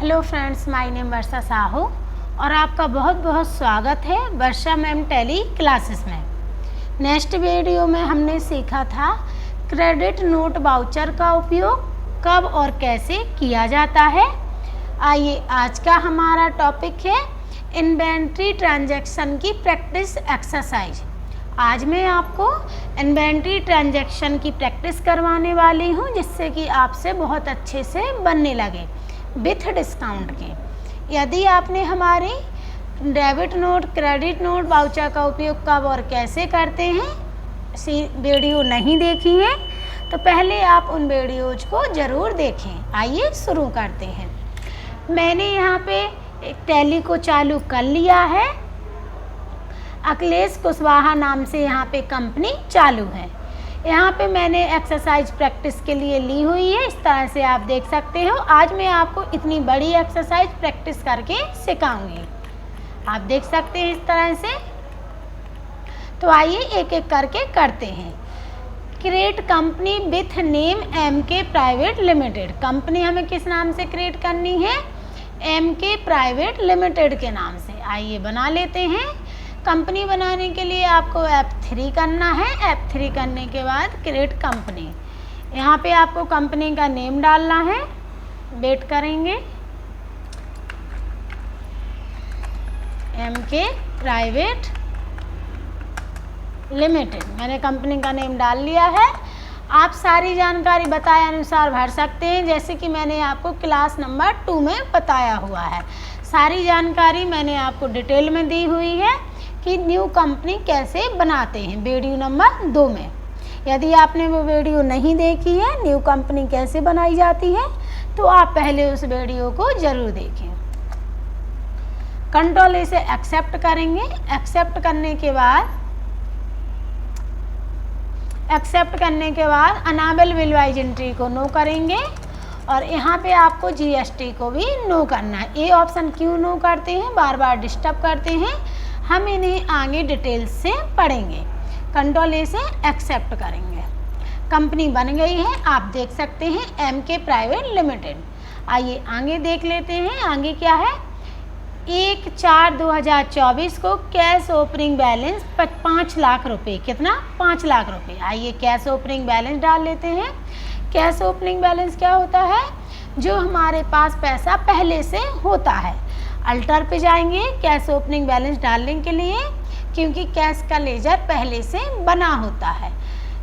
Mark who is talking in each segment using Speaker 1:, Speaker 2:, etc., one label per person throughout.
Speaker 1: Hello friends, my name वर्षा साहू और आपका बहुत बहुत स्वागत है वर्षा मैम टेली क्लासेस में। नेक्स्ट वीडियो में हमने सीखा था क्रेडिट नोट वाउचर का उपयोग कब और कैसे किया जाता है। आइए आज का हमारा टॉपिक है इन्वेंट्री ट्रांजैक्शन की प्रैक्टिस एक्सरसाइज। आज मैं आपको इन्वेंट्री ट्रांजैक्शन की प्रैक्टिस करवाने वाली हूँ जिससे कि आपसे बहुत अच्छे से बनने लगे विथ डिस्काउंट के। यदि आपने हमारी debit note, credit note voucher का उपयोग कब और कैसे करते हैं वीडियो नहीं देखी है तो पहले आप उन वीडियोज को ज़रूर देखें। आइए शुरू करते हैं। मैंने यहाँ पे एक टैली को चालू कर लिया है। अखिलेश कुशवाहा नाम से यहाँ पे कंपनी चालू है। यहाँ पे मैंने एक्सरसाइज प्रैक्टिस के लिए ली हुई है, इस तरह से आप देख सकते हो। आज मैं आपको इतनी बड़ी एक्सरसाइज प्रैक्टिस करके सिखाऊंगी, आप देख सकते हैं इस तरह से। तो आइए एक एक करके करते हैं। Create company with name MK private limited. Company हमें किस नाम से क्रिएट करनी है? MK प्राइवेट लिमिटेड के नाम से। आइए बना लेते हैं। कंपनी बनाने के लिए आपको F3 करना है। F3 करने के बाद क्रिएट कंपनी। यहाँ पे आपको कंपनी का नेम डालना है। वेट करेंगे। MK प्राइवेट लिमिटेड, मैंने कंपनी का नेम डाल लिया है। आप सारी जानकारी बताए अनुसार भर सकते हैं, जैसे कि मैंने आपको क्लास नंबर 2 में बताया हुआ है। सारी जानकारी मैंने आपको डिटेल में दी हुई है कि न्यू कंपनी कैसे बनाते हैं वीडियो नंबर 2 में। यदि आपने वो वीडियो नहीं देखी है न्यू कंपनी कैसे बनाई जाती है तो आप पहले उस वीडियो को ज़रूर देखें। कंट्रोल से एक्सेप्ट करेंगे। एक्सेप्ट करने के बाद अनाबल बिलवाइज एंट्री को नो करेंगे और यहाँ पे आपको GST को भी नो करना है। ये ऑप्शन क्यों नो करते हैं, बार बार डिस्टर्ब करते हैं, हम इन्हें आगे डिटेल से पढ़ेंगे। कंट्रोल से एक्सेप्ट करेंगे। कंपनी बन गई है, आप देख सकते हैं MK प्राइवेट लिमिटेड। आइए आगे देख लेते हैं। आगे क्या है? 1/4/2024 को कैश ओपनिंग बैलेंस 5 लाख रुपए। कितना? 5 लाख रुपए। आइए कैश ओपनिंग बैलेंस डाल लेते हैं। कैश ओपनिंग बैलेंस क्या होता है? जो हमारे पास पैसा पहले से होता है। अल्टर पे जाएंगे कैश ओपनिंग बैलेंस डालने के लिए, क्योंकि कैश का लेजर पहले से बना होता है।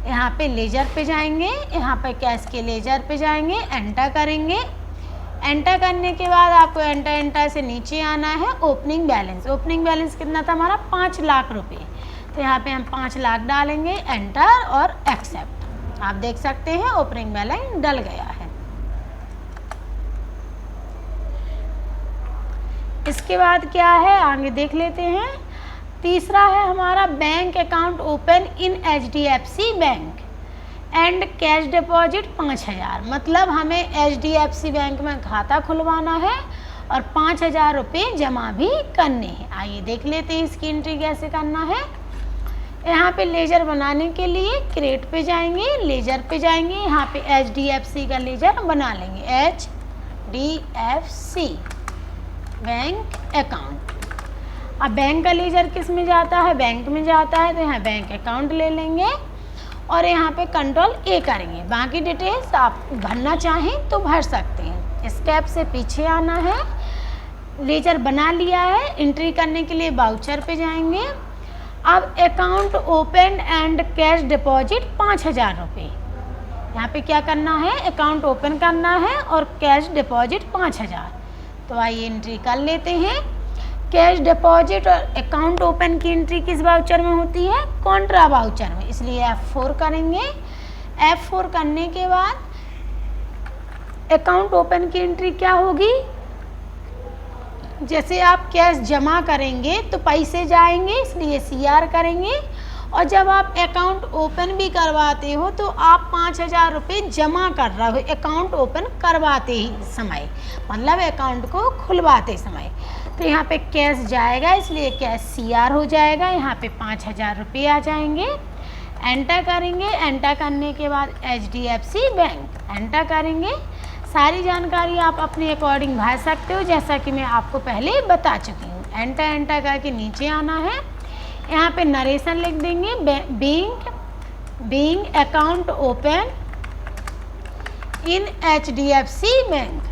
Speaker 1: यहाँ पे लेजर पे जाएंगे, यहाँ पे कैश के लेजर पे जाएंगे, एंटर करेंगे। एंटर करने के बाद आपको एंटर से नीचे आना है। ओपनिंग बैलेंस, ओपनिंग बैलेंस कितना था हमारा? 5 लाख रुपये। तो यहाँ पे हम 5 लाख डालेंगे, एंटर और एक्सेप्ट। आप देख सकते हैं ओपनिंग बैलेंस डल गया है। इसके बाद क्या है आगे देख लेते हैं। तीसरा है हमारा bank account open in HDFC bank and cash deposit 5000। मतलब हमें HDFC बैंक में खाता खुलवाना है और 5000 रुपये जमा भी करने हैं। आइए देख लेते हैं इसकी एंट्री कैसे करना है। यहाँ पे लेजर बनाने के लिए क्रिएट पे जाएंगे, लेजर पे जाएंगे, यहाँ पे HDFC का लेजर बना लेंगे। HDFC bank account. अब बैंक का लेजर किस में जाता है? बैंक में जाता है, तो यहाँ बैंक अकाउंट ले लेंगे और यहाँ पे कंट्रोल A करेंगे। बाकी डिटेल्स आप भरना चाहें तो भर सकते हैं। स्टेप से पीछे आना है। लेजर बना लिया है। एंट्री करने के लिए वाउचर पे जाएंगे। अब account open and cash deposit 5000 रुपये। यहाँ पे क्या करना है? अकाउंट ओपन करना है और कैश डिपॉजिट 5000। तो आइए एंट्री कर लेते हैं। कैश डिपॉजिट और अकाउंट ओपन की एंट्री किस वाउचर में होती है? कॉन्ट्रा वाउचर में, इसलिए F4 करेंगे। F4 करने के बाद अकाउंट ओपन की एंट्री क्या होगी? जैसे आप कैश जमा करेंगे तो पैसे जाएंगे, इसलिए CR करेंगे। और जब आप अकाउंट ओपन भी करवाते हो तो आप 5000 रुपये जमा कर रहे हो अकाउंट ओपन करवाते ही समय, मतलब अकाउंट को खुलवाते समय। तो यहाँ पे कैश जाएगा, इसलिए कैश CR हो जाएगा। यहाँ पे 5000 रुपये आ जाएंगे। एंटर करेंगे। एंटर करने के बाद HDFC बैंक एंटर करेंगे। सारी जानकारी आप अपने अकॉर्डिंग भर सकते हो, जैसा कि मैं आपको पहले बता चुकी हूँ। एंटर करके नीचे आना है, यहाँ पे नरेशन लिख देंगे, being account open in HDFC bank.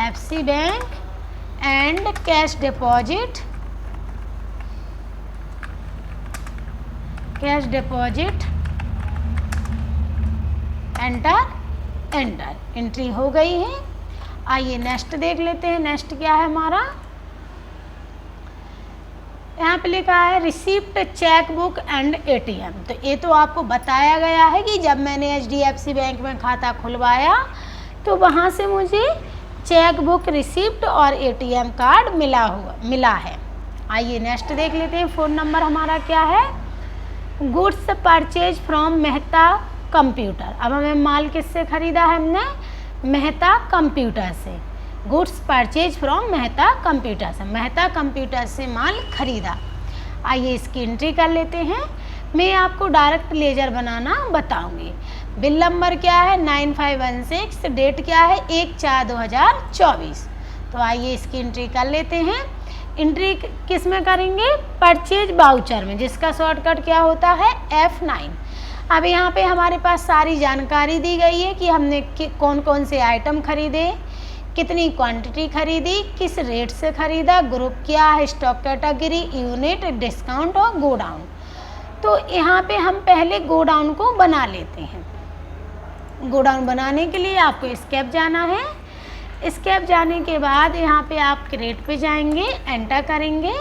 Speaker 1: FC bank and cash deposit entry हो गई है। आइए नेक्स्ट देख लेते हैं। नेक्स्ट क्या है हमारा, यहाँ पे लिखा है receipt cheque book and ATM। तो ये तो आपको बताया गया है कि जब मैंने HDFC बैंक में खाता खुलवाया तो वहाँ से मुझे चेक बुक, रिसिप्ट और ATM कार्ड मिला है। आइए नेक्स्ट देख लेते हैं। फ़ोन नंबर हमारा क्या है, goods purchase from Mehta computer. अब हमें माल किससे ख़रीदा है, हमने मेहता कंप्यूटर से। Goods purchase from Mehta computer से, मेहता कंप्यूटर से माल खरीदा। आइए इसकी एंट्री कर लेते हैं। मैं आपको डायरेक्ट लेजर बनाना बताऊंगी। बिल नंबर क्या है 9516, डेट क्या है 1/4/2024। तो आइए इसकी एंट्री कर लेते हैं। एंट्री किस में करेंगे, परचेज बाउचर में, जिसका शॉर्टकट क्या होता है F9। अब यहाँ पे हमारे पास सारी जानकारी दी गई है कि हमने कौन कौन से आइटम खरीदे, कितनी क्वांटिटी खरीदी, किस रेट से खरीदा, ग्रुप क्या है, स्टॉक कैटेगरी, यूनिट, डिस्काउंट और गोडाउन। तो यहाँ पे हम पहले गोडाउन को बना लेते हैं। गोडाउन बनाने के लिए आपको स्केप जाना है। स्केप जाने के बाद यहाँ पे आप क्रिएट पे जाएंगे, एंटर करेंगे।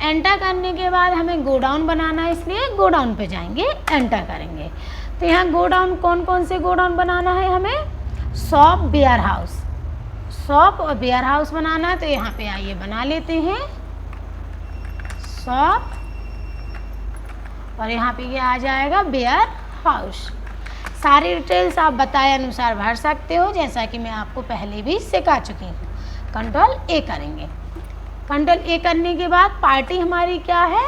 Speaker 1: एंटर करने के बाद हमें गोडाउन बनाना है, इसलिए गोडाउन पे जाएंगे, एंटर करेंगे। तो यहाँ गोडाउन कौन कौन से गोडाउन बनाना है, हमें शॉप, वेयर हाउस, शॉप और वेयर हाउस बनाना है। तो यहाँ पे आइए बना लेते हैं शॉप, और यहाँ पे ये आ जाएगा वेयर हाउस। सारी डिटेल्स आप बताए अनुसार भर सकते हो, जैसा कि मैं आपको पहले भी सिखा चुकी हूँ। कंट्रोल A करेंगे। कंट्रोल A करने के बाद पार्टी हमारी क्या है,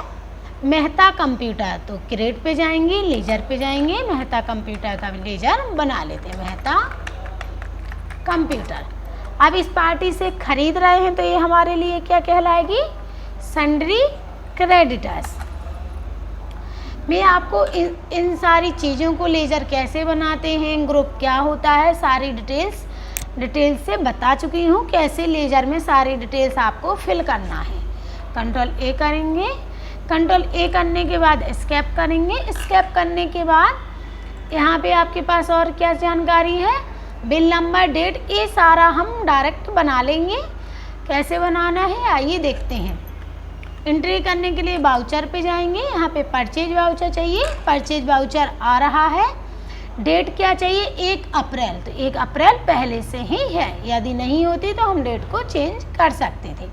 Speaker 1: मेहता कंप्यूटर। तो क्रिएट पे जाएंगे, लेजर पे जाएंगे, मेहता कंप्यूटर का लेजर बना लेते हैं, मेहता कंप्यूटर। अब इस पार्टी से खरीद रहे हैं तो ये हमारे लिए क्या कहलाएगी, सन्ड्री क्रेडिटर्स। मैं आपको इन सारी चीज़ों को लेजर कैसे बनाते हैं, ग्रुप क्या होता है, सारी डिटेल्स से बता चुकी हूँ, कैसे लेजर में सारी डिटेल्स आपको फिल करना है। कंट्रोल A करेंगे। कंट्रोल A करने के बाद एस्केप करेंगे। एस्केप करने के बाद यहाँ पे आपके पास और क्या जानकारी है, बिल नंबर, डेट, ये सारा हम डायरेक्ट बना लेंगे। कैसे बनाना है आइए देखते हैं। एंट्री करने के लिए वाउचर पे जाएंगे, यहाँ पे परचेज वाउचर चाहिए, परचेज वाउचर आ रहा है। डेट क्या चाहिए 1 अप्रैल, तो 1 अप्रैल पहले से ही है, यदि नहीं होती तो हम डेट को चेंज कर सकते थे।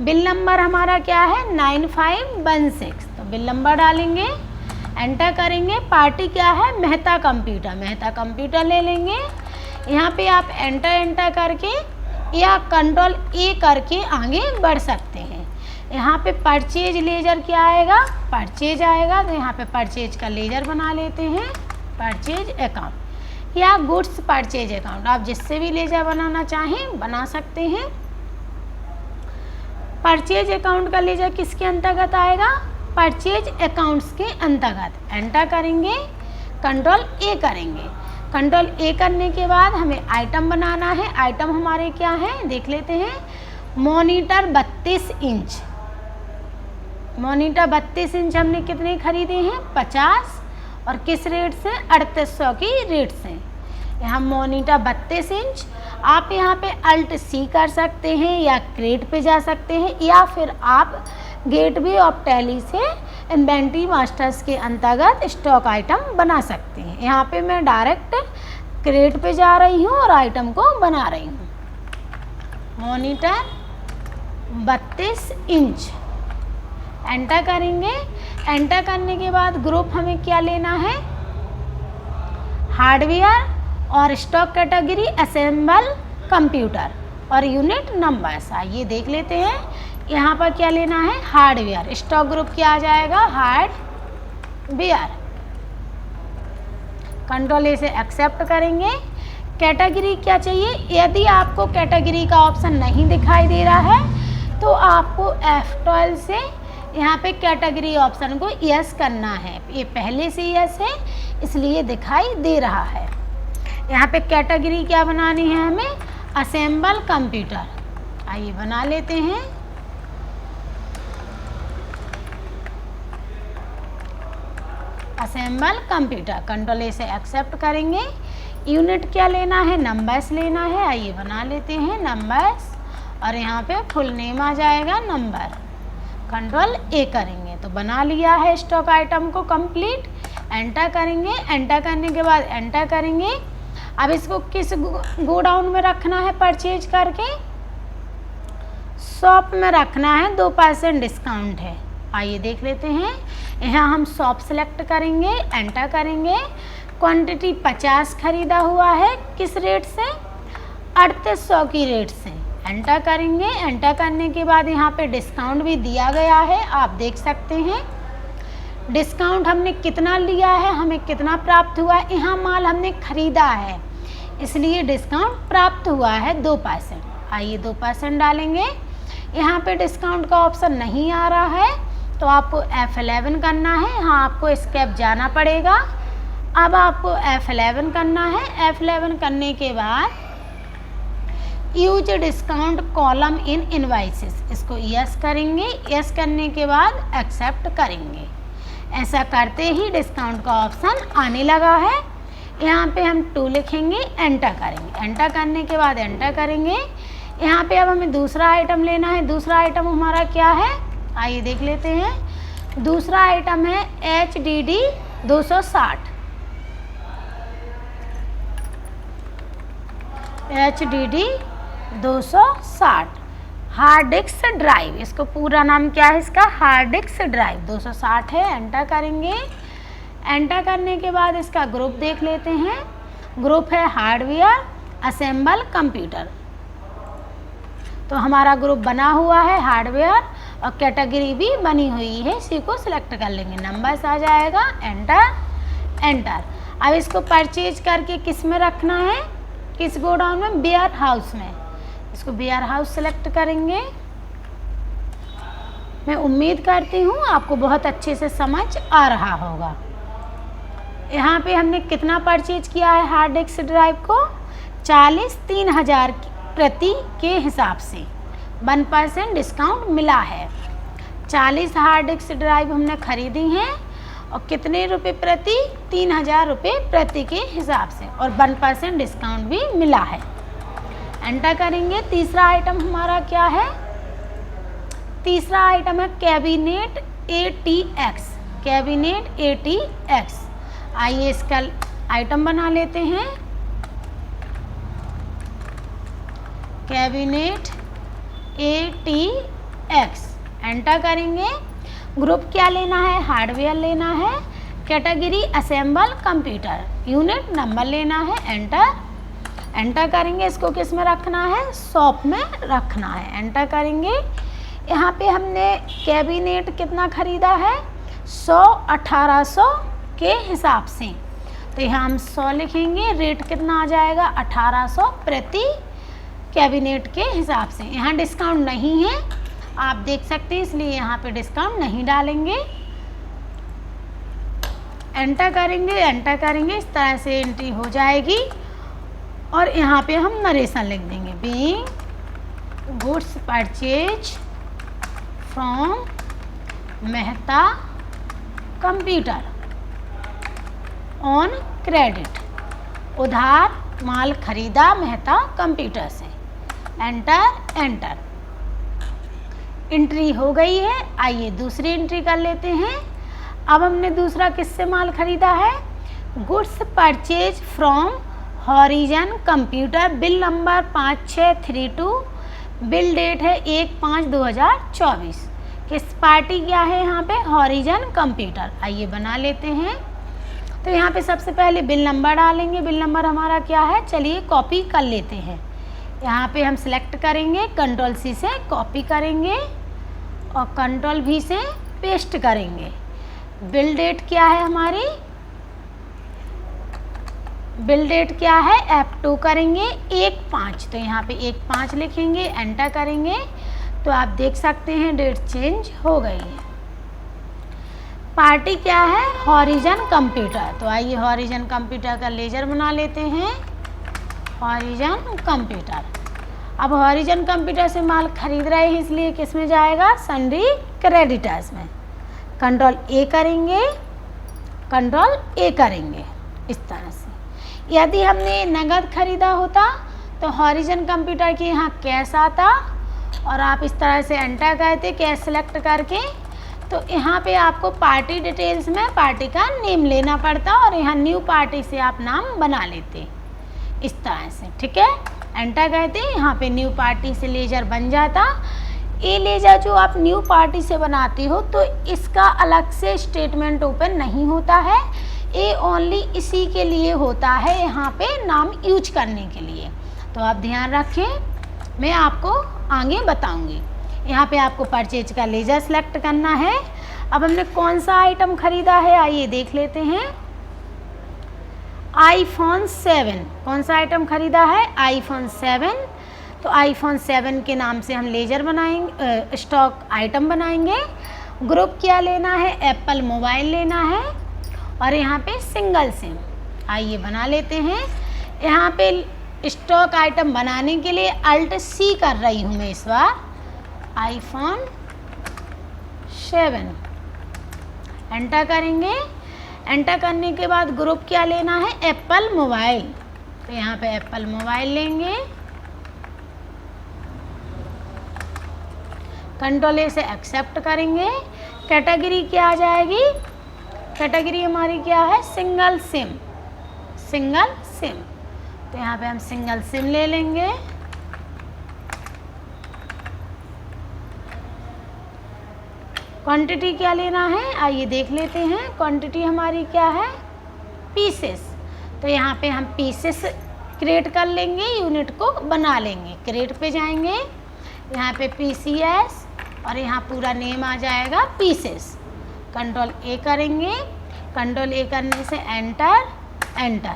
Speaker 1: बिल नंबर हमारा क्या है 9516, तो बिल नंबर डालेंगे, एंटर करेंगे। पार्टी क्या है मेहता कंप्यूटर, मेहता कंप्यूटर ले लेंगे। यहाँ पे आप एंटर करके या कंट्रोल A करके आगे बढ़ सकते हैं। यहाँ पे परचेज लेजर क्या आएगा, परचेज आएगा, तो यहाँ पे परचेज का लेजर बना लेते हैं, परचेज अकाउंट या गुड्स परचेज अकाउंट। आप जिससे भी लेजर बनाना चाहें बना सकते हैं। परचेज अकाउंट का लेजर किसके अंतर्गत आएगा, परचेज अकाउंट्स के अंतर्गत। एंटर करेंगे, कंट्रोल A करेंगे। कंट्रोल A करने के बाद हमें आइटम बनाना है। आइटम हमारे क्या हैं देख लेते हैं। मॉनिटर 32 इंच, मॉनिटर 32 इंच हमने कितने खरीदे हैं 50, और किस रेट से 3800 की रेट से। यहाँ मॉनिटर 32 इंच। आप यहाँ पे अल्ट C कर सकते हैं या क्रिएट पे जा सकते हैं, या फिर आप गेटवे ऑफ टैली से इन्वेंट्री मास्टर्स के अंतर्गत स्टॉक आइटम बना सकते हैं। यहाँ पे मैं डायरेक्ट क्रिएट पे जा रही हूँ और आइटम को बना रही हूँ। मॉनिटर 32 इंच, एंटर करेंगे। एंटर करने के बाद ग्रुप हमें क्या लेना है, हार्डवेयर, और स्टॉक कैटेगरी असेंबल कंप्यूटर, और यूनिट नंबर्स। आइए देख लेते हैं यहाँ पर क्या लेना है, हार्डवेयर। स्टॉक ग्रुप क्या आ जाएगा, हार्डवेयर। कंट्रोल ए से एक्सेप्ट करेंगे। कैटेगरी क्या चाहिए, यदि आपको कैटेगरी का ऑप्शन नहीं दिखाई दे रहा है तो आपको F12 से यहाँ पे कैटेगरी ऑप्शन को यस करना है। ये पहले से यस है इसलिए दिखाई दे रहा है। यहाँ पे कैटेगरी क्या बनानी है हमें, असेंबल कंप्यूटर। आइए बना लेते हैं। असेंबल कंप्यूटर, कंट्रोल ए से एक्सेप्ट करेंगे। यूनिट क्या लेना है, नंबर्स लेना है। आइए बना लेते हैं नंबर्स, और यहाँ पे फुल नेम आ जाएगा नंबर। कंट्रोल ए करेंगे तो बना लिया है स्टॉक आइटम को कंप्लीट। एंटर करेंगे, एंटर करने के बाद एंटर करेंगे। अब इसको किस गोडाउन में रखना है परचेज करके, शॉप में रखना है, 2% डिस्काउंट है। आइए देख लेते हैं। यहाँ हम शॉप सेलेक्ट करेंगे, एंटर करेंगे। क्वांटिटी 50 खरीदा हुआ है, किस रेट से, 3800 की रेट से। एंटर करेंगे, एंटर करने के बाद यहाँ पे डिस्काउंट भी दिया गया है, आप देख सकते हैं। डिस्काउंट हमने कितना लिया है, हमें कितना प्राप्त हुआ है, यहाँ माल हमने खरीदा है इसलिए डिस्काउंट प्राप्त हुआ है 2%। आइए 2% डालेंगे। यहाँ पे डिस्काउंट का ऑप्शन नहीं आ रहा है तो आपको F11 करना है। यहाँ आपको एस्केप जाना पड़ेगा। अब आपको F11 करना है। F11 करने के बाद use discount column in invoices, इसको यस करेंगे। यस करने के बाद एक्सेप्ट करेंगे। ऐसा करते ही डिस्काउंट का ऑप्शन आने लगा है। यहाँ पे हम 2 लिखेंगे, एंटर करेंगे। एंटर करने के बाद एंटर करेंगे। यहाँ पे अब हमें दूसरा आइटम लेना है। दूसरा आइटम हमारा क्या है, आइए देख लेते हैं। दूसरा आइटम है HDD 260। HDD 260 hard disk drive, इसको पूरा नाम क्या है इसका, हार्ड डिस्क ड्राइव 260 है। एंटर करेंगे। एंटर करने के बाद इसका ग्रुप देख लेते हैं। ग्रुप है हार्डवेयर असेंबल कंप्यूटर, तो हमारा ग्रुप बना हुआ है हार्डवेयर और कैटेगरी भी बनी हुई है, इसी को सिलेक्ट कर लेंगे। नंबर्स आ जाएगा, एंटर एंटर। अब इसको परचेज करके किस में रखना है, किस गोडाउन में, वेयर हाउस में। इसको वेयर हाउस सेलेक्ट करेंगे। मैं उम्मीद करती हूँ आपको बहुत अच्छे से समझ आ रहा होगा। यहाँ पे हमने कितना परचेज किया है हार्ड डिस्क ड्राइव को, 40 3000 प्रति के हिसाब से 1% डिस्काउंट मिला है। 40 हार्ड डिस्क ड्राइव हमने खरीदी हैं और कितने रुपए प्रति, 3000 रुपये प्रति के हिसाब से, और 1% डिस्काउंट भी मिला है। एंटर करेंगे। तीसरा आइटम हमारा क्या है, तीसरा आइटम है कैबिनेट ATX, कैबिनेट ATX। आइए इसका आइटम बना लेते हैं। कैबिनेट ATX, एंटर करेंगे। ग्रुप क्या लेना है, हार्डवेयर लेना है। Category assemble computer, unit number लेना है। एंटर एंटर करेंगे। इसको किस में रखना है, शॉप में रखना है। एंटर करेंगे। यहाँ पे हमने कैबिनेट कितना खरीदा है, 100 1800 के हिसाब से, तो यहाँ हम 100 लिखेंगे। रेट कितना आ जाएगा, 1800 प्रति कैबिनेट के हिसाब से। यहाँ डिस्काउंट नहीं है, आप देख सकते हैं, इसलिए यहाँ पे डिस्काउंट नहीं डालेंगे। एंटर करेंगे। एंटर करेंगे, इस तरह से एंट्री हो जाएगी और यहाँ पे हम नरेशन लिख देंगे। Being goods purchase from Mehta computer on credit, उधार माल खरीदा मेहता कंप्यूटर से। एंटर एंटर, एंट्री हो गई है। आइए दूसरी एंट्री कर लेते हैं। अब हमने दूसरा किससे माल खरीदा है, goods purchase from Horizon computer, bill number 5632, bill date है 1/5/2024। किस पार्टी क्या है यहाँ पे, हॉरिजन कंप्यूटर। आइए बना लेते हैं। तो यहाँ पे सबसे पहले बिल नंबर डालेंगे। बिल नंबर हमारा क्या है, चलिए कॉपी कर लेते हैं। यहाँ पे हम सिलेक्ट करेंगे, कंट्रोल C से कॉपी करेंगे और कंट्रोल V से पेस्ट करेंगे। बिल डेट क्या है हमारी, बिल डेट क्या है, F2 करेंगे 1/5, तो यहाँ पे 1/5 लिखेंगे, एंटर करेंगे तो आप देख सकते हैं डेट चेंज हो गई है। पार्टी क्या है, हॉरिजन कंप्यूटर, तो आइए हॉरिजन कंप्यूटर का लेजर बना लेते हैं, हॉरिजन कंप्यूटर। अब हॉरिजन कंप्यूटर से माल खरीद रहे हैं इसलिए किस में जाएगा, सन्ड्री क्रेडिटर्स में। कंट्रोल ए करेंगे, कंट्रोल ए करेंगे इस तरह से। यदि हमने नगद खरीदा होता तो हॉरिजन कंप्यूटर के यहाँ कैश आता और आप इस तरह से एंटर करते कैश सेलेक्ट करके, तो यहाँ पे आपको पार्टी डिटेल्स में पार्टी का नेम लेना पड़ता और यहाँ न्यू पार्टी से आप नाम बना लेते इस तरह से, ठीक है। एंटर करते यहाँ पे न्यू पार्टी से लेजर बन जाता। ये लेजर जो आप न्यू पार्टी से बनाती हो तो इसका अलग से स्टेटमेंट ओपन नहीं होता है, ये ओनली इसी के लिए होता है, यहाँ पे नाम यूज करने के लिए। तो आप ध्यान रखें, मैं आपको आगे बताऊंगी। यहाँ पे आपको परचेज का लेजर सेलेक्ट करना है। अब हमने कौन सा आइटम खरीदा है आइए देख लेते हैं। iPhone 7, कौन सा आइटम खरीदा है, iPhone 7। तो iPhone 7 के नाम से हम लेजर बनाएंगे, स्टॉक आइटम बनाएंगे। ग्रुप क्या लेना है, एप्पल मोबाइल लेना है और यहाँ पे सिंगल सिम, आइए बना लेते हैं। यहाँ पे स्टॉक आइटम बनाने के लिए Alt+C कर रही हूँ मैं इस बार, iPhone 7 एंटर करेंगे। एंटर करने के बाद ग्रुप क्या लेना है, एप्पल मोबाइल, तो यहाँ पे एप्पल मोबाइल लेंगे। कंट्रोल ए से एक्सेप्ट करेंगे। कैटेगरी क्या आ जाएगी, कैटेगरी हमारी क्या है, सिंगल सिम, सिंगल सिम, तो यहाँ पे हम सिंगल सिम ले लेंगे। क्वांटिटी क्या लेना है आइए देख लेते हैं। क्वांटिटी हमारी क्या है, पीसेस, तो यहाँ पे हम पीसेस क्रिएट कर लेंगे, यूनिट को बना लेंगे। क्रिएट पे जाएंगे, यहाँ पे PCS और यहाँ पूरा नेम आ जाएगा पीसेस। कंट्रोल ए करेंगे, कंट्रोल ए करने से एंटर, एंटर।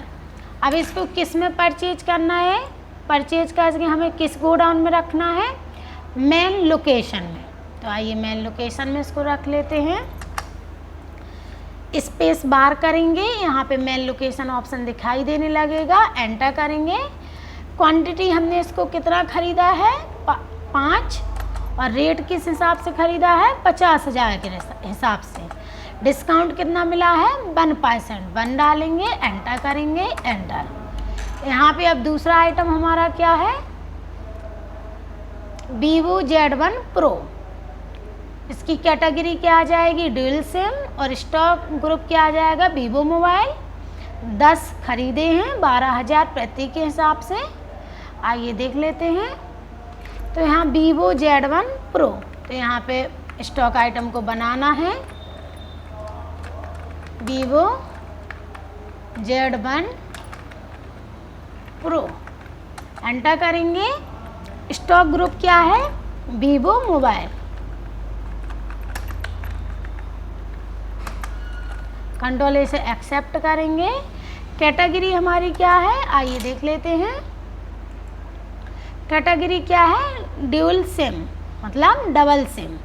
Speaker 1: अब इसको किस में परचेज करना है, परचेज करके हमें किस गोडाउन में रखना है, मेन लोकेशन में। तो आइए मेन लोकेशन में इसको रख लेते हैं। स्पेस बार करेंगे, यहाँ पे मेन लोकेशन ऑप्शन दिखाई देने लगेगा, एंटर करेंगे। क्वांटिटी हमने इसको कितना खरीदा है, 5, और रेट किस हिसाब से खरीदा है, 50,000 के हिसाब से। डिस्काउंट कितना मिला है, 1%, 1 डालेंगे, एंटर करेंगे, एंटर। यहाँ पे अब दूसरा आइटम हमारा क्या है, Vivo Z1 Pro, इसकी कैटेगरी क्या आ जाएगी, ड्यूल सिम, और स्टॉक ग्रुप क्या आ जाएगा, Vivo मोबाइल। 10 खरीदे हैं 12,000 प्रति के हिसाब से, आइए देख लेते हैं। तो यहाँ Vivo Z1 Pro, तो यहाँ पे स्टॉक आइटम को बनाना है, Vivo Z1 Pro, एंटर करेंगे। स्टॉक ग्रुप क्या है, Vivo मोबाइल। कंट्रोल ए से एक्सेप्ट करेंगे। कैटेगरी हमारी क्या है आइए देख लेते हैं। कैटेगरी क्या है, ड्यूल सिम, मतलब डबल सिम,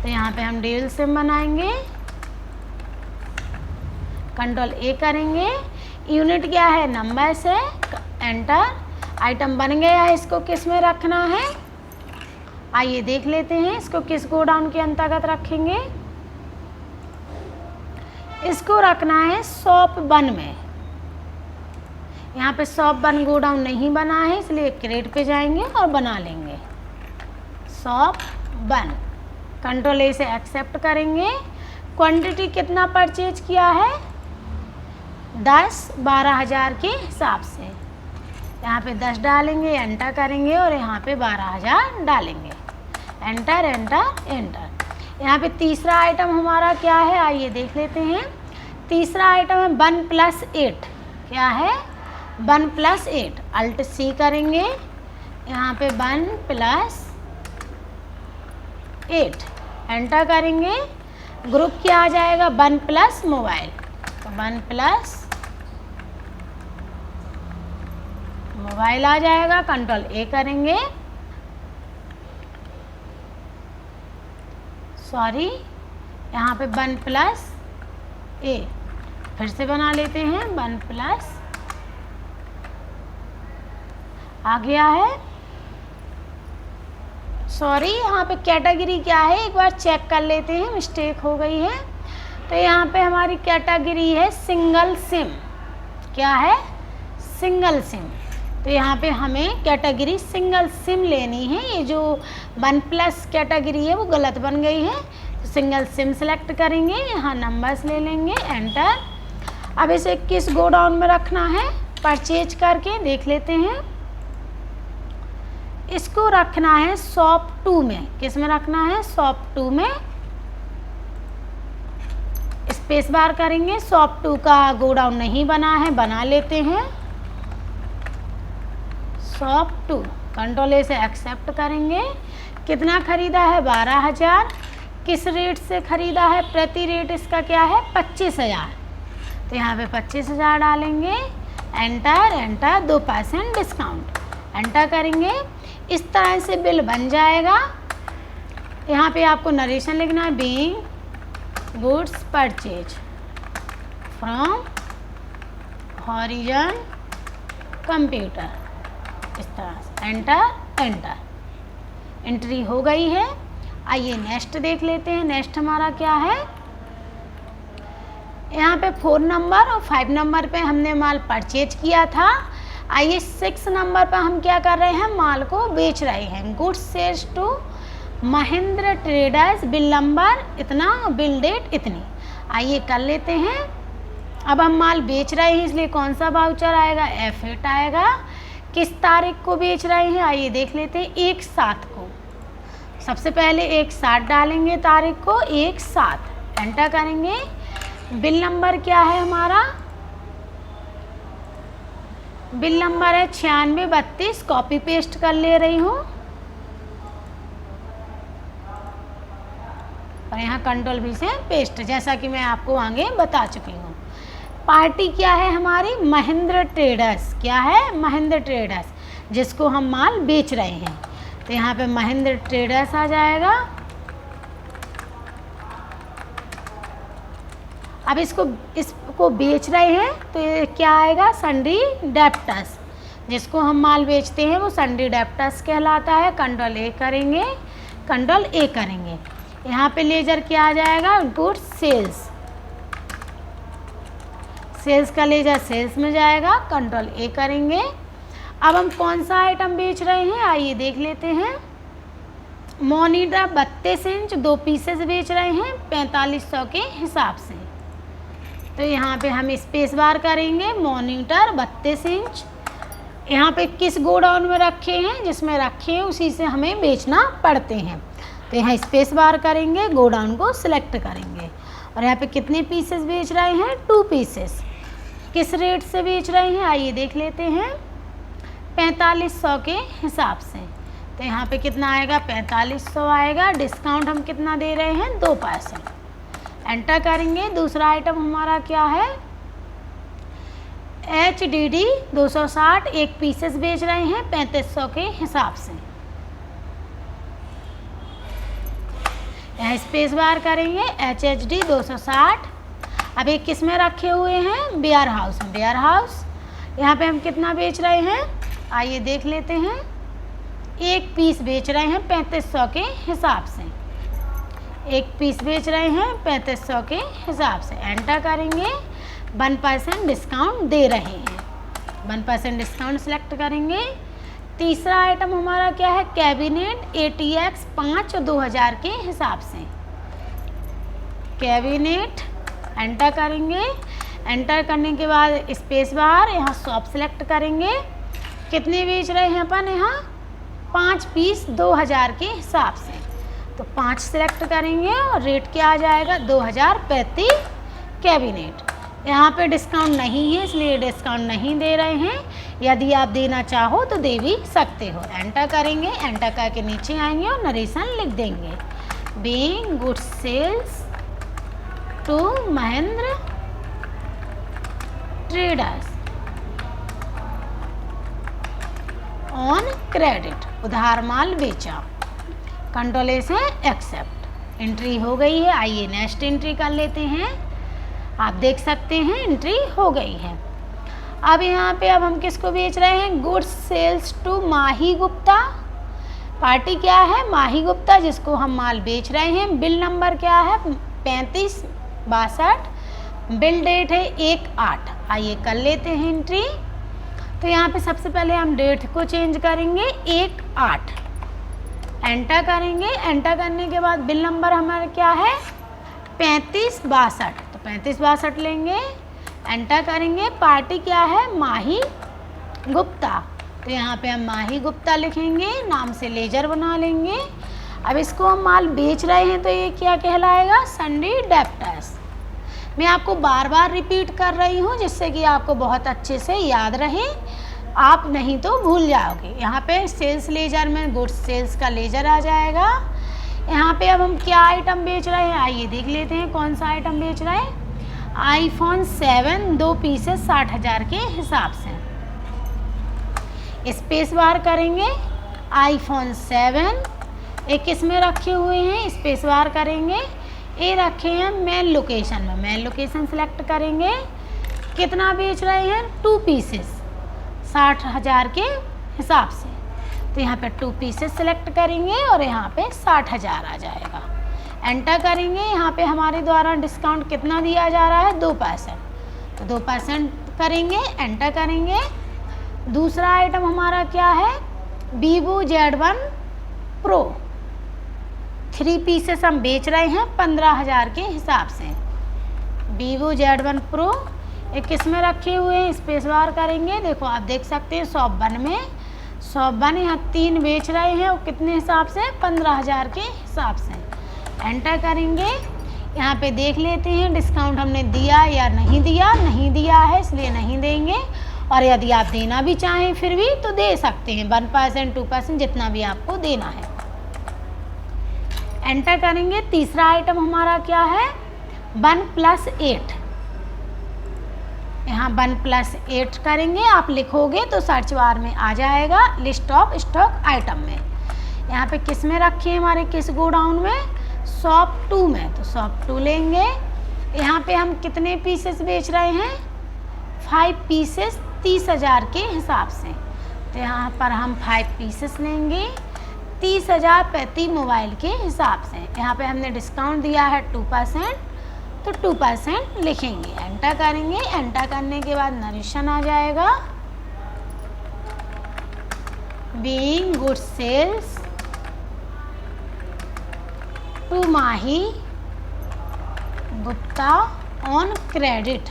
Speaker 1: तो यहाँ पे हम ड्यूल सिम बनाएंगे। कंट्रोल ए करेंगे। यूनिट क्या है, नंबर से, एंटर। आइटम बन गया है, इसको किस में रखना है आइए देख लेते हैं। इसको किस गोडाउन के अंतर्गत रखेंगे, इसको रखना है शॉप 1 में। यहाँ पे शॉप 1 गोडाउन नहीं बना है इसलिए क्रिएट पे जाएंगे और बना लेंगे शॉप 1। कंट्रोल ए से एक्सेप्ट करेंगे। क्वांटिटी कितना परचेज किया है, 10 12,000 के हिसाब से। यहाँ पे 10 डालेंगे, एंटर करेंगे और यहाँ पे 12,000 डालेंगे, एंटर, एंटर, एंटर। यहाँ पे तीसरा आइटम हमारा क्या है आइए देख लेते हैं। तीसरा आइटम है 1+8, क्या है 1+8। Alt+C करेंगे, यहाँ पे 1+8 एंटर करेंगे। ग्रुप क्या आ जाएगा, 1+ मोबाइल, तो 1+ मोबाइल आ जाएगा, कंट्रोल ए करेंगे, सॉरी यहाँ पे 1 प्लस ए, फिर से बना लेते हैं 1 प्लस, आ गया है। सॉरी यहाँ पे कैटेगरी क्या है एक बार चेक कर लेते हैं, मिस्टेक हो गई है। तो यहाँ पे हमारी कैटेगरी है सिंगल सिम, क्या है, सिंगल सिम। तो यहाँ पे हमें कैटेगरी सिंगल सिम लेनी है, ये जो 1 प्लस कैटेगरी है वो गलत बन गई है। तो सिंगल सिम सेलेक्ट करेंगे, यहाँ नंबर्स ले लेंगे, एंटर। अब इसे किस गोडाउन में रखना है, परचेज करके देख लेते हैं। इसको रखना है शॉप 2 में, किस में रखना है, शॉप 2 में। स्पेस बार करेंगे, शॉप 2 का गोडाउन नहीं बना है, बना लेते हैं शॉप 2, कंट्रोल ए से एक्सेप्ट करेंगे। कितना खरीदा है, 12,000। किस रेट से खरीदा है, प्रति रेट इसका क्या है, 25,000। तो यहाँ पे 25,000 डालेंगे, एंटर, एंटर, 2% डिस्काउंट, एंटर करेंगे। इस तरह से बिल बन जाएगा। यहाँ पे आपको नरेशन लिखना है, being goods purchase from Horizon computer, इस तरह से एंटर, एंटर, एंट्री हो गई है। आइए नेक्स्ट देख लेते हैं। नेक्स्ट हमारा क्या है, यहाँ पे 4 नंबर और 5 नंबर पे हमने माल परचेज किया था। आइए 6 नंबर पर हम क्या कर रहे हैं, माल को बेच रहे हैं। Goods sales to Mahendra traders, bill number इतना, बिल डेट इतनी। आइए कर लेते हैं। अब हम माल बेच रहे हैं इसलिए कौन सा वाउचर आएगा, F8 आएगा। किस तारीख को बेच रहे हैं, आइए देख लेते हैं, 1/7 को। सबसे पहले 1/7 डालेंगे तारीख को, 1/7, एंटर करेंगे। बिल नंबर क्या है हमारा, बिल नंबर है 9632, कॉपी पेस्ट कर ले रही हूँ और यहाँ कंट्रोल भी से पेस्ट, जैसा कि मैं आपको आगे बता चुकी हूँ। पार्टी क्या है हमारी, महेंद्र ट्रेडर्स, क्या है, महेंद्र ट्रेडर्स, जिसको हम माल बेच रहे हैं। तो यहाँ पे महेंद्र ट्रेडर्स आ जाएगा। अब इसको बेच रहे हैं तो ये क्या आएगा, सन्डी डेप्टर्स, जिसको हम माल बेचते हैं वो सन्डी डेप्टर्स कहलाता है। कंट्रोल ए करेंगे, कंट्रोल ए करेंगे। यहाँ पे लेजर क्या आ जाएगा, गुड्स सेल्स, सेल्स का लेजर सेल्स में जाएगा, कंट्रोल ए करेंगे। अब हम कौन सा आइटम बेच रहे हैं, आइए देख लेते हैं। मॉनिटर 32 इंच 2 पीसेस बेच रहे हैं 4500 के हिसाब से। तो यहाँ पे हम स्पेस बार करेंगे, मॉनिटर 32 इंच। यहाँ पे किस गोडाउन में रखे हैं, जिसमें रखे हैं उसी से हमें बेचना पड़ते हैं। तो यहाँ स्पेस बार करेंगे, गोडाउन को सिलेक्ट करेंगे और यहाँ पे कितने पीसेस बेच रहे हैं, 2 पीसेस। किस रेट से बेच रहे हैं, आइए देख लेते हैं, 4500 के हिसाब से। तो यहाँ पे कितना आएगा, 4500 आएगा। डिस्काउंट हम कितना दे रहे हैं, 2%, एंटर करेंगे। दूसरा आइटम हमारा क्या है, HDD 260, 1 पीसेस बेच रहे हैं 3500 के हिसाब से। यहाँ स्पेस बार करेंगे, HHD 260। अब ये किस में रखे हुए हैं, वेयर हाउस में, वेयर हाउस। यहाँ पे हम कितना बेच रहे हैं, आइए देख लेते हैं, 1 पीस बेच रहे हैं 3500 के हिसाब से। 1 पीस बेच रहे हैं 3500 के हिसाब से, एंटर करेंगे। 1% डिस्काउंट दे रहे हैं, 1% डिस्काउंट सेलेक्ट करेंगे। तीसरा आइटम हमारा क्या है, कैबिनेट ATX 5 2000 के हिसाब से, कैबिनेट, एंटर करेंगे। एंटर करने के बाद स्पेस बार, यहाँ शॉप सेलेक्ट करेंगे। कितने बेच रहे हैं अपन, यहाँ 5 पीस 2000 के हिसाब से। तो 5 सेलेक्ट करेंगे और रेट क्या आ जाएगा, 2000 प्रति कैबिनेट। यहाँ पे डिस्काउंट नहीं है इसलिए डिस्काउंट नहीं दे रहे हैं। यदि आप देना चाहो तो दे भी सकते हो। एंटर करेंगे, एंटर करके नीचे आएंगे और नरेशन लिख देंगे, being goods sales to Mahendra traders, on credit, उधार माल बेचा। कंट्रोल ए से एक्सेप्ट, एंट्री हो गई है। आइए नेक्स्ट एंट्री कर लेते हैं। आप देख सकते हैं एंट्री हो गई है। अब यहाँ पे अब हम किसको बेच रहे हैं, goods sales to Mahi Gupta. Party क्या है, माही गुप्ता, जिसको हम माल बेच रहे हैं। बिल नंबर क्या है, 3562। बिल डेट है 1/8। आइए कर लेते हैं एंट्री। तो यहाँ पे सबसे पहले हम डेट को चेंज करेंगे 1/8, एंटर करेंगे। एंटर करने के बाद बिल नंबर हमारा क्या है 3562, तो 3562 लेंगे, एंटर करेंगे। पार्टी क्या है, माही गुप्ता, तो यहाँ पे हम माही गुप्ता लिखेंगे, नाम से लेजर बना लेंगे। अब इसको हम माल बेच रहे हैं तो ये क्या कहलाएगा, सन्डी डेप्टर्स। मैं आपको बार बार रिपीट कर रही हूँ जिससे कि आपको बहुत अच्छे से याद रहे, आप नहीं तो भूल जाओगे। यहाँ पे सेल्स लेजर में गुड्स सेल्स का लेजर आ जाएगा। यहाँ पे अब हम क्या आइटम बेच रहे हैं, आइए देख लेते हैं कौन सा आइटम बेच रहे हैं। iPhone 7 2 पीसेस 60,000 के हिसाब से, स्पेस बार करेंगे। iPhone 7 एक किस में रखे हुए हैं, स्पेस बार करेंगे। ये रखे हैं मेन लोकेशन में, मेन लोकेशन सेलेक्ट करेंगे। कितना बेच रहे हैं, 2 पीसेस 60,000 के हिसाब से, तो यहाँ पे 2 पीसेस सेलेक्ट करेंगे और यहाँ पे 60,000 आ जाएगा। एंटर करेंगे। यहाँ पे हमारे द्वारा डिस्काउंट कितना दिया जा रहा है, 2%, तो 2% करेंगे, एंटर करेंगे। दूसरा आइटम हमारा क्या है, Vivo Z1 Pro 3 पीसेस हम बेच रहे हैं 15,000 के हिसाब से। Vivo Z1 Pro एक किस में रखे हुए हैं, स्पेस बार करेंगे। देखो आप देख सकते हैं शॉप 1 में, शॉप 1 यहाँ 3 बेच रहे हैं और कितने हिसाब से, 15,000 के हिसाब से। एंटर करेंगे। यहाँ पे देख लेते हैं डिस्काउंट हमने दिया या नहीं दिया, नहीं दिया है इसलिए नहीं देंगे, और यदि आप देना भी चाहें फिर भी तो दे सकते हैं, 1% 2% जितना भी आपको देना है। एंटर करेंगे। तीसरा आइटम हमारा क्या है, 1+8, यहाँ 1+8 करेंगे। आप लिखोगे तो सर्च बार में आ जाएगा लिस्ट ऑफ स्टॉक आइटम में। यहाँ पे किस में रखे हैं, हमारे किस गोडाउन में, शॉप 2 में, तो शॉप 2 लेंगे। यहाँ पे हम कितने पीसेस बेच रहे हैं, 5 पीसेस 30,000 के हिसाब से, तो यहाँ पर हम 5 पीसेस लेंगे 30,000 प्रति मोबाइल के हिसाब से। यहाँ पे हमने डिस्काउंट दिया है 2%, तो 2% लिखेंगे, एंटर करेंगे। एंटर करने के बाद नरेशन आ जाएगा, being good sales to Mahi Gupta on credit,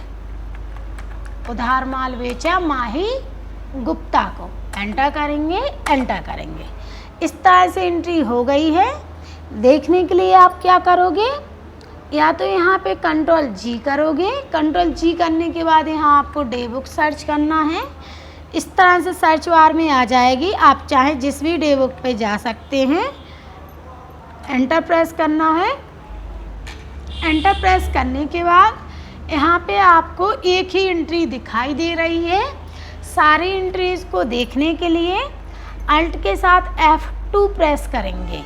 Speaker 1: उधार माल बेचा माही गुप्ता को, एंटर करेंगे, एंटर करेंगे। इस तरह से एंट्री हो गई है। देखने के लिए आप क्या करोगे, या तो यहाँ पे कंट्रोल जी करोगे, कंट्रोल जी करने के बाद यहाँ आपको डे बुक सर्च करना है। इस तरह से सर्च बार में आ जाएगी, आप चाहे जिस भी डे बुक पे जा सकते हैं। एंटर प्रेस करना है। एंटर प्रेस करने के बाद यहाँ पे आपको एक ही एंट्री दिखाई दे रही है। सारी एंट्रीज को देखने के लिए अल्ट के साथ F2 प्रेस करेंगे,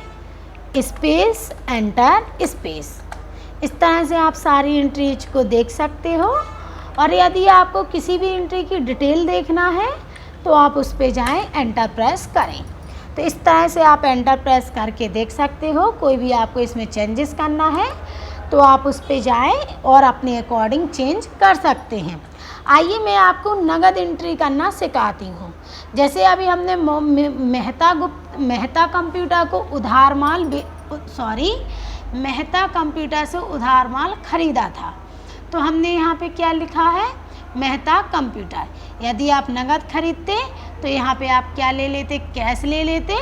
Speaker 1: स्पेस एंटर स्पेस। इस तरह से आप सारी एंट्रीज को देख सकते हो। और यदि आपको किसी भी एंट्री की डिटेल देखना है तो आप उस पर जाएं, एंटर प्रेस करें। तो इस तरह से आप एंटर प्रेस करके देख सकते हो। कोई भी आपको इसमें चेंजेस करना है तो आप उस पर जाएं और अपने अकॉर्डिंग चेंज कर सकते हैं। आइए मैं आपको नगद एंट्री करना सिखाती हूँ। जैसे अभी हमने मेहता कंप्यूटर को उधार माल मेहता कंप्यूटर से उधार माल खरीदा था, तो हमने यहाँ पे क्या लिखा है, मेहता कंप्यूटर। यदि आप नगद खरीदते तो यहाँ पे आप क्या ले लेते, कैश ले लेते।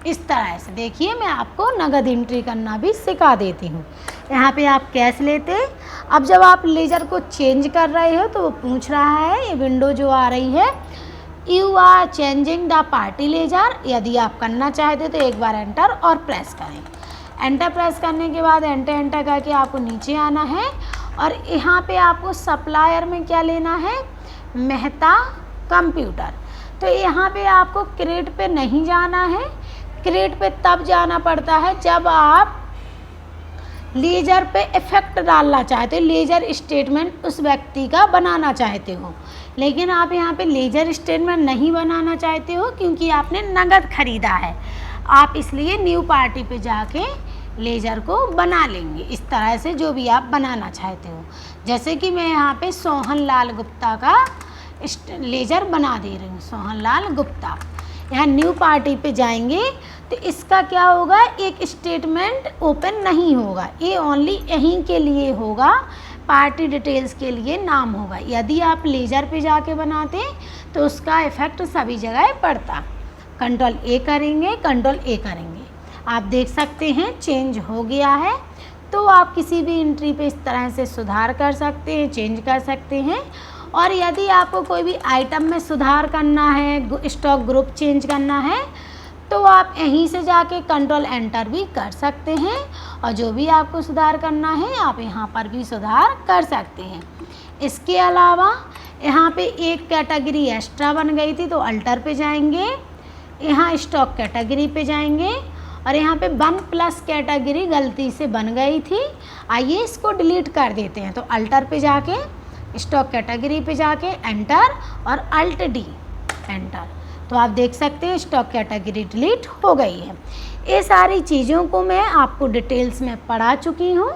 Speaker 1: इस तरह से देखिए मैं आपको नगद एंट्री करना भी सिखा देती हूँ। यहाँ पे आप कैश लेते। अब जब आप लेजर को चेंज कर रहे हो तो वो पूछ रहा है, ये विंडो जो आ रही है, you are changing the party ledger. यदि आप करना चाहते तो एक बार एंटर और प्रेस करें। एंटर प्रेस करने के बाद एंटर करके आपको नीचे आना है और यहाँ पे आपको सप्लायर में क्या लेना है, मेहता कंप्यूटर। तो यहाँ पे आपको क्रिएट पे नहीं जाना है। क्रिएट पे तब जाना पड़ता है जब आप लेजर पे इफेक्ट डालना चाहते हो, लेजर स्टेटमेंट उस व्यक्ति का बनाना चाहते हो। लेकिन आप यहाँ पे लेजर स्टेटमेंट नहीं बनाना चाहते हो क्योंकि आपने नगद खरीदा है, आप इसलिए न्यू पार्टी पे जाके लेजर को बना लेंगे इस तरह से, जो भी आप बनाना चाहते हो। जैसे कि मैं यहाँ पे सोहन लाल गुप्ता का लेजर बना दे रही हूँ, सोहन लाल गुप्ता। यहाँ न्यू पार्टी पे जाएंगे तो इसका क्या होगा, एक स्टेटमेंट ओपन नहीं होगा, ये ओनली यहीं के लिए होगा, पार्टी डिटेल्स के लिए नाम होगा। यदि आप लेजर पे जाके बनाते तो उसका इफेक्ट सभी जगह पड़ता। कंट्रोल ए करेंगे, कंट्रोल ए करेंगे, आप देख सकते हैं चेंज हो गया है। तो आप किसी भी एंट्री पे इस तरह से सुधार कर सकते हैं, चेंज कर सकते हैं। और यदि आपको कोई भी आइटम में सुधार करना है, स्टॉक ग्रुप चेंज करना है, तो आप यहीं से जाके कंट्रोल एंटर भी कर सकते हैं और जो भी आपको सुधार करना है आप यहाँ पर भी सुधार कर सकते हैं। इसके अलावा यहाँ पे एक कैटेगरी एक्स्ट्रा बन गई थी तो अल्टर पे जाएंगे, यहाँ स्टॉक कैटेगरी पे जाएंगे और यहाँ पे 1+ कैटेगरी गलती से बन गई थी, आइए इसको डिलीट कर देते हैं। तो अल्टर पे जाके स्टॉक कैटेगरी पे जाके एंटर और अल्ट डी एंटर, तो आप देख सकते हैं स्टॉक कैटेगरी डिलीट हो गई है। ये सारी चीज़ों को मैं आपको डिटेल्स में पढ़ा चुकी हूँ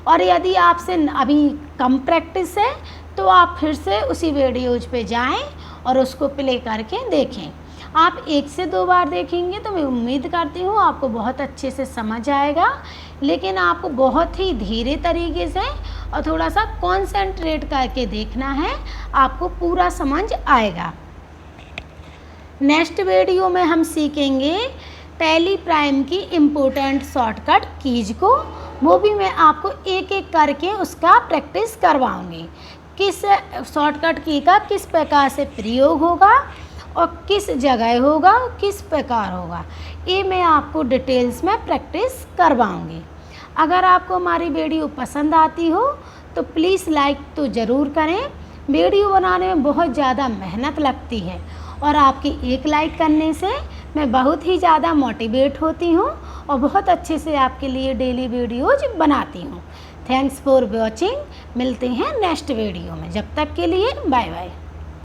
Speaker 1: और यदि आपसे अभी कम प्रैक्टिस है तो आप फिर से उसी वीडियोज पे जाएं और उसको प्ले करके देखें। आप 1 से 2 बार देखेंगे तो मैं उम्मीद करती हूँ आपको बहुत अच्छे से समझ आएगा, लेकिन आपको बहुत ही धीरे तरीके से और थोड़ा सा कॉन्सेंट्रेट करके देखना है, आपको पूरा समझ आएगा। नेक्स्ट वीडियो में हम सीखेंगे टैली प्राइम की इम्पोर्टेंट शॉर्टकट कीज को, वो भी मैं आपको एक एक करके उसका प्रैक्टिस करवाऊंगी। किस शॉर्टकट की का किस प्रकार से प्रयोग होगा और किस जगह होगा, किस प्रकार होगा, ये मैं आपको डिटेल्स में प्रैक्टिस करवाऊंगी। अगर आपको हमारी वीडियो पसंद आती हो तो प्लीज़ लाइक तो ज़रूर करें। वीडियो बनाने में बहुत ज़्यादा मेहनत लगती है और आपकी एक लाइक करने से मैं बहुत ही ज़्यादा मोटिवेट होती हूँ और बहुत अच्छे से आपके लिए डेली वीडियोज बनाती हूँ। थैंक्स फॉर वॉचिंग, मिलते हैं नेक्स्ट वीडियो में, जब तक के लिए बाय बाय।